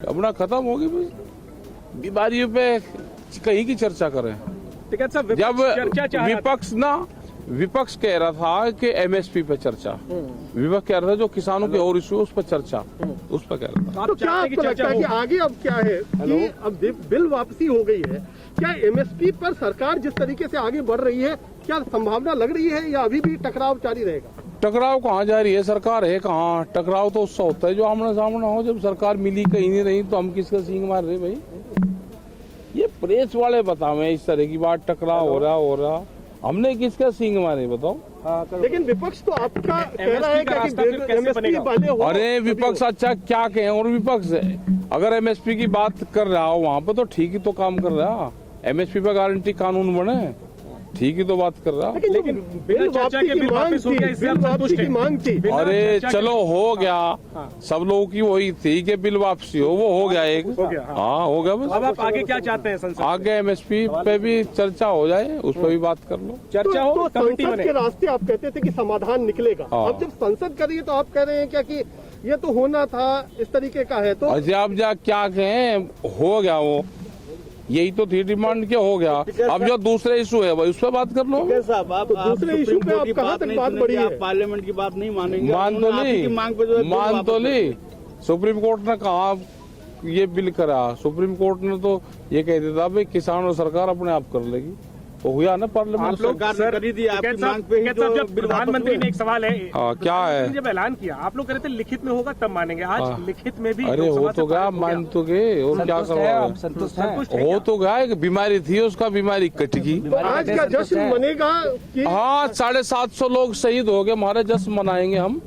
अपना खत्म होगी भाई, बीमारियों पे कहीं की चर्चा करें। जब विपक्ष कह रहा था कि एमएसपी पे चर्चा, विपक्ष कह रहा था जो किसानों के और इश्यू उस पर चर्चा, उस पर कह रहा था। तो क्या आपको लगता है कि आगे अब क्या है कि अब बिल वापसी हो गई है, क्या एमएसपी पर सरकार जिस तरीके से आगे बढ़ रही है, क्या संभावना लग रही है या अभी भी टकराव जारी रहेगा? टकराव कहाँ जा रही है, सरकार है कहाँ? टकराव तो उससे होता है जो आमना सामना हो। जब सरकार मिली कहीं नहीं रही तो हम किसका सींग मार रहे भाई? ये प्रेस वाले बताओ, इस तरह की बात टकराव हो रहा हमने किसका सींग मारे बताओ? लेकिन विपक्ष तो आपका कह रहा है कि एमएसपी वाले हो। अरे विपक्ष अच्छा क्या कहें, और विपक्ष अगर एमएसपी की बात कर रहा हो वहाँ पे तो ठीक ही तो काम कर रहा। एमएसपी पे गारंटी कानून बने, ठीक ही तो बात कर रहा। लेकिन बिल वापसी की मांग थी। अरे चलो हो गया, सब लोगों की वही थी कि बिल वापसी हो, वो हो गया एक। हाँ हो गया बस। अब आप आगे क्या चाहते हैं संसद? आगे एमएसपी पे भी चर्चा हो जाए, उस पर भी बात कर लो। चर्चा हो तो संसद के रास्ते आप कहते थे कि समाधान निकलेगा, अब जब संसद कर रही है तो आप कह रहे हैं क्या कि ये तो होना था, इस तरीके का है? तो अच्छा अब जा क्या कहें, हो गया वो, यही तो थी डिमांड, क्या हो गया। अब जो दूसरे इशू है भाई उस पर बात कर लो। साहब आप दूसरे इशू पे आप कहाँ तक बात बढ़ी है? पार्लियामेंट की बात नहीं मानेंगे? मान तो ली सुप्रीम कोर्ट ने कहा ये बिल करा, सुप्रीम कोर्ट ने तो ये कह दिया था भाई किसान और सरकार अपने आप कर लेगी, तो हुआ ना पार्लियामेंट। सरकार ने करी थी आपकी मांग पे ही तो जब प्रधानमंत्री ने एक सवाल है, क्या है? जब ऐलान किया आप लोग कह रहे थे लिखित में होगा तब मानेंगे, आज लिखित में भी अरे हो तो गया, मान तो गए, और क्या करवा, हो तो गया। एक बीमारी थी उसका, बीमारी कट गई। आज का जश्न मनेगा कि हाँ 750 लोग शहीद हो गए, हमारे जश्न मनाएंगे हम।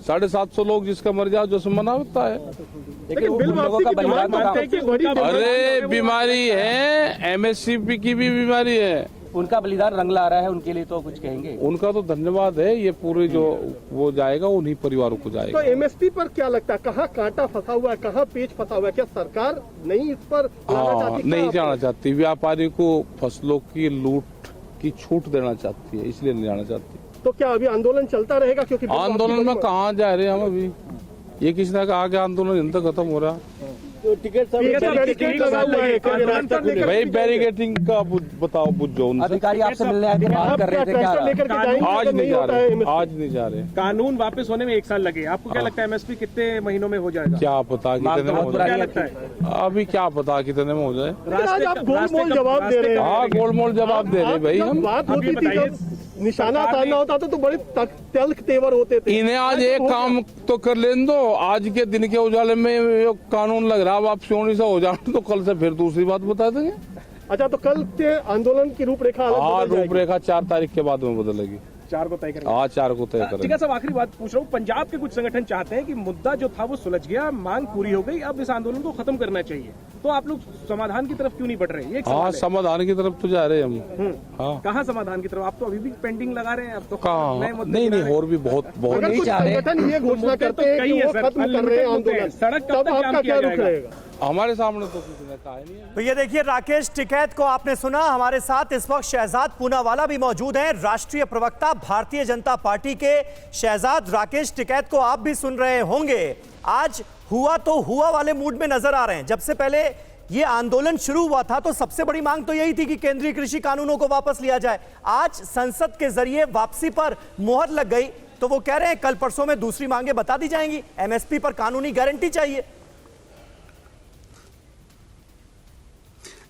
750 लोग जिसका मर जाओ जश्न मनाता है। लेकिन बिल वापसी की डिमांड मानते हैं कि बड़ी अरे बीमारी है, एमएसपी की भी बीमारी है, उनका बलिदान रंग ला रहा है, उनके लिए तो कुछ कहेंगे। उनका तो धन्यवाद है, ये पूरे जो वो जाएगा उन्हीं परिवारों को जाएगा। तो एमएसपी पर क्या लगता है, कहाँ कांटा फंसा हुआ है, कहाँ पेच फंसा हुआ है? क्या सरकार नहीं इस पर लाना चाहती? नहीं जाना चाहती, व्यापारी को फसलों की लूट की छूट देना चाहती है, इसलिए नहीं जाना चाहती। तो क्या अभी आंदोलन चलता रहेगा? क्योंकि आंदोलन में कहाँ जा रहे हैं हम अभी? ये किसी ने कहा कि आंदोलन इन तक खत्म हो रहा। तो टिकट लगा हुआ है भाई बैरिकेडिंग का बताओ, बुझो उनसे। अधिकारी आपसे मिलने आके बात कर रहे थे क्या? आज नहीं जा रहे, आज नहीं जा रहे। कानून वापस होने में 1 साल लगे, आपको क्या लगता है एमएसपी कितने महीनों में हो जाएगा? क्या पता कितने में हो क्या जाए, लगता है? अभी क्या पता कितने में हो जाए। आज आप गोलमोल जवाब दे रहे हैं। हाँ गोलमोल जवाब दे रहे भाई हम। बात होती थी जब निशाना साधना होता था तो बड़े तल्ख तेवर होते थे। इन्हें आज एक काम तो कर लेने दो, आज के दिन के उजाले में ये कानून लग रहा, वापसी होने से हो जाए तो कल से फिर दूसरी बात बता देंगे। अच्छा तो कल से आंदोलन की रूपरेखा अलग बदल जाएगी? रूपरेखा 4 तारीख के बाद में बदलेगी। 4 को तय करेंगे। हाँ 4 को तय करेंगे। ठीक है साहब, आखिरी बात पूछ रहा हूँ, पंजाब के कुछ संगठन चाहते हैं कि मुद्दा जो था वो सुलझ गया, मांग पूरी हो गई, अब इस आंदोलन को खत्म करना चाहिए, तो आप लोग समाधान की तरफ क्यों नहीं बढ़ रहे? ये हाँ समाधान की तरफ तो जा रहे हैं हम। हाँ कहाँ समाधान की तरफ? आप तो अभी भी पेंडिंग लगा रहे हैं, अब तो कहाँ नहीं और भी बहुत अगर कुछ संगठन ये घोषणा करते हैं कि वो खत्म कर रहे हैं आंदोलन, सड़क तब आपका क्या रुख रहेगा? हमारे सामने तो किसी ने कहा नहीं है। तो ये देखिए, राकेश टिकैत को आपने सुना। हमारे साथ इस वक्त शहजाद पूनावाला भी मौजूद हैं, राष्ट्रीय प्रवक्ता भारतीय जनता पार्टी के। शहजाद, राकेश टिकैत को आप भी सुन रहे होंगे, आज हुआ तो हुआ वाले मूड में नजर आ रहे हैं। जब से पहले ये आंदोलन शुरू हुआ था तो सबसे बड़ी मांग तो यही थी कि केंद्रीय कृषि कानूनों को वापस लिया जाए। आज संसद के जरिए वापसी पर मुहर लग गई, तो वो कह रहे हैं कल परसों में दूसरी मांगे बता दी जाएंगी। एमएसपी पर कानूनी गारंटी चाहिए।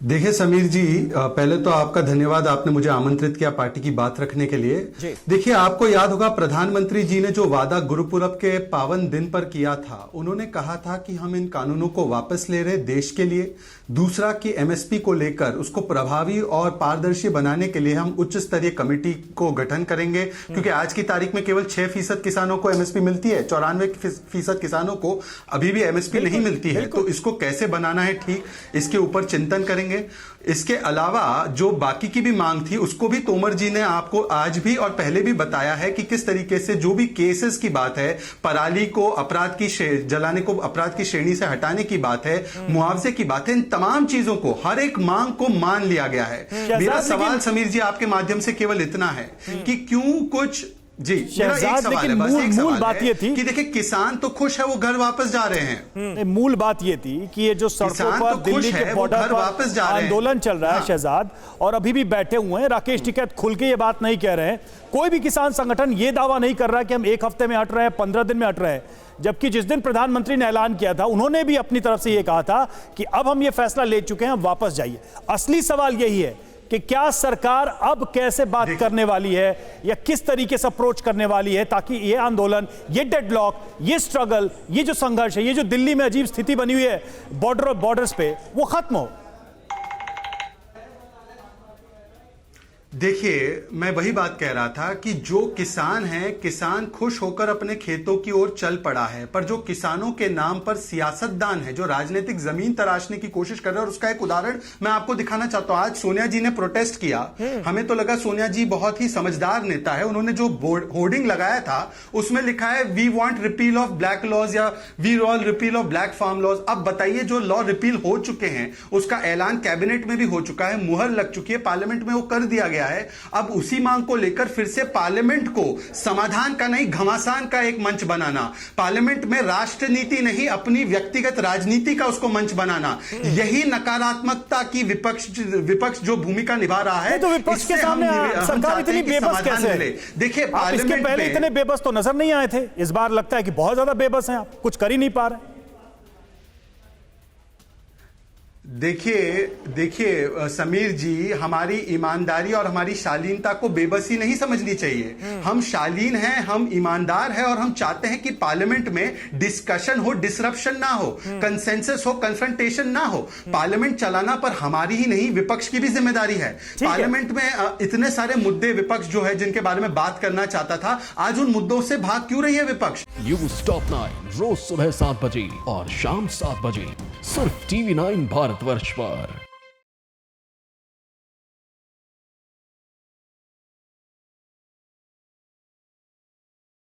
देखिए समीर जी, पहले तो आपका धन्यवाद, आपने मुझे आमंत्रित किया पार्टी की बात रखने के लिए। देखिए आपको याद होगा प्रधानमंत्री जी ने जो वादा गुरुपुरब के पावन दिन पर किया था, उन्होंने कहा था कि हम इन कानूनों को वापस ले रहे देश के लिए। दूसरा कि एमएसपी को लेकर उसको प्रभावी और पारदर्शी बनाने के लिए हम उच्च स्तरीय कमेटी को गठन करेंगे, क्योंकि आज की तारीख में केवल 6% किसानों को एमएसपी मिलती है, 94% किसानों को अभी भी एमएसपी नहीं मिलती है। तो इसको कैसे बनाना है ठीक, इसके ऊपर चिंतन करेंगे। इसके अलावा जो बाकी की भी मांग थी उसको भी तोमर जी ने आपको आज भी और पहले भी बताया है कि किस तरीके से जो भी केसेस की बात है, पराली को अपराध की जलाने को अपराध की श्रेणी से हटाने की बात है, मुआवजे की बात है, इन तमाम चीजों को, हर एक मांग को मान लिया गया है। मेरा सवाल समीर जी आपके माध्यम से केवल इतना है कि क्यों कुछ जी, मेरा एक शहजाद, सवाल है, लेकिन बस एक मूल सवाल बात है ये थी कि देखिए किसान तो खुश है, वो घर वापस जा रहे हैं। मूल बात ये थी कि ये जो सड़कों किसान पर तो खुश दिल्ली है, के वो बॉर्डर घर वापस पर जा रहे हैं। आंदोलन चल रहा है हाँ। शहजाद, और अभी भी बैठे हुए हैं। राकेश टिकैत खुल के ये बात नहीं कह रहे हैं। कोई भी किसान संगठन ये दावा नहीं कर रहा कि हम 1 हफ्ते में हट रहे हैं, 15 दिन में हट रहे हैं। जबकि जिस दिन प्रधानमंत्री ने ऐलान किया था, उन्होंने भी अपनी तरफ से ये कहा था कि अब हम ये फैसला ले चुके हैं, वापस जाइए। असली सवाल यही है कि क्या सरकार अब कैसे बात करने वाली है या किस तरीके से अप्रोच करने वाली है ताकि ये आंदोलन, ये डेडलॉक, ये स्ट्रगल, ये जो संघर्ष है, ये जो दिल्ली में अजीब स्थिति बनी हुई है बॉर्डर्स पे, वो खत्म हो। देखिए, मैं वही बात कह रहा था कि जो किसान है, किसान खुश होकर अपने खेतों की ओर चल पड़ा है, पर जो किसानों के नाम पर सियासतदान है, जो राजनीतिक जमीन तराशने की कोशिश कर रहे हैं, और उसका एक उदाहरण मैं आपको दिखाना चाहता हूं। आज सोनिया जी ने प्रोटेस्ट किया, हमें तो लगा सोनिया जी बहुत ही समझदार नेता है। उन्होंने जो होर्डिंग लगाया था उसमें लिखा है we want repeal of black laws या we all repeal of black farm laws. अब बताइए, जो लॉ रिपील हो चुके हैं उसका ऐलान कैबिनेट में भी हो चुका है, मुहर लग चुकी है, पार्लियामेंट में वो कर दिया गया है। अब उसी मांग को लेकर फिर से पार्लियामेंट को समाधान का नहीं, घमासान का एक मंच बनाना, पार्लियामेंट में राष्ट्र नीति नहीं, अपनी व्यक्तिगत राजनीति का उसको मंच बनाना, यही नकारात्मकता की विपक्ष जो भूमिका निभा रहा है। तो विपक्ष के सामने सरकार इतनी बेबस कैसे है? देखिए, आप इसके पहले इतने बेबस तो नजर नहीं आए थे, इस बार लगता है कि बहुत ज्यादा बेबस हैं, आप कुछ कर ही नहीं पा रहे। देखिए समीर जी, हमारी ईमानदारी और हमारी शालीनता को बेबसी नहीं समझनी चाहिए। हम शालीन हैं, हम ईमानदार हैं, और हम चाहते हैं कि पार्लियामेंट में डिस्कशन हो, डिसरप्शन ना हो, कंसेंसस हो, कन्फ्रंटेशन ना हो। पार्लियामेंट चलाना पर हमारी ही नहीं, विपक्ष की भी जिम्मेदारी है। पार्लियामेंट में इतने सारे मुद्दे विपक्ष जो है जिनके बारे में बात करना चाहता था, आज उन मुद्दों से भाग क्यों रही है विपक्ष? न्यूज़ टॉप 9 रोज सुबह 7 बजे और शाम 7 बजे सिर्फ TV9 भारतवर्ष पर।